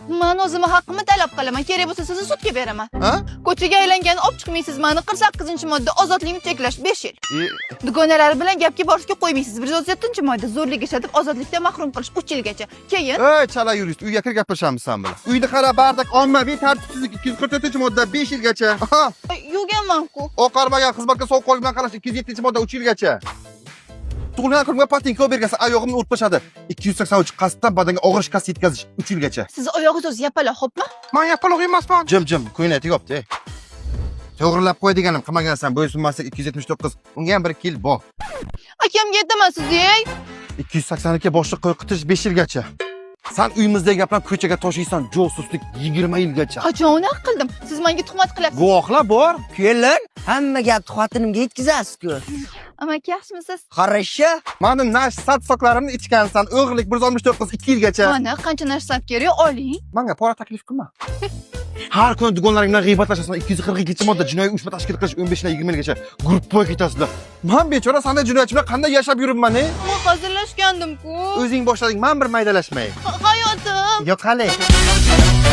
Men o'zimni haqqimni talab qilaman. Kerak bo'lsa sizni sudga beraman. Ha? Ko'chaga aylangan olib chiqmaysiz meni. 48-modda ozodlikni cheklash 5 yil. Dugonalar bilan gapga borishga qo'ymaysiz. 137-modda zo'rlik ishlatib ozodlikdan mahrum qilish 3 yilgacha. Keyin Ey, chala yurist, uyga kirib gaplashamiz sen bilan. Uyda qara bardak ommaviy tartibsizlik 244-modda 5 yilgacha. Aha. yurganman-ku. Oqarmagan xizmatga sovuqqonlik bilan qarash 207-modda 3 yilgacha. Tug'ilgan kunga patinka bergansa oyog'imni urib tashladi. 283 qasddan badanga og'ir shikast yetkazish 3 yilgacha. Siz oyog'ingiz o'zi yapala, xo'pmi? Men yapaloq emasman. Jim, ko'ngling tegibdi. To'g'rilab qo'y deganim qilmagansan, bo'ysunmaslik 279. Unga ham 1 yil bor. Akamga aytaman siz-ey. 282 boshliq qo'rqitish 5 yilgacha. Sen uyimizdagi gaplar ko'chaga toshiysan, josuslik 20 yilgacha. Qachon unaqa qildim? Siz menga tuhmat qilyapsiz. Guvohlar bor. Kelin, hamma gapni xotinimga yetkazasiz-ku. Amaki yaxshimisiz? Qarashcha. Meni nash satsoqlarimni ichgansan, o'g'irlik 169 2 yilgacha. Mana qancha narsa kerak, oling. Menga pora taklif qilma. Har kuni dugonlaring bilan g'iybatlashasan, 242-modda jinoiy uyushma tashkil qilish 15 dan 20 yilgacha gruppaga ketasizlar. Men bechora senda jinoyatchi bilan qanday yashab yuribman, e? Men hazillashgandim-ku. O'zing boshlading, men bir maydalashmay. Hayotim. Yo'q, qale.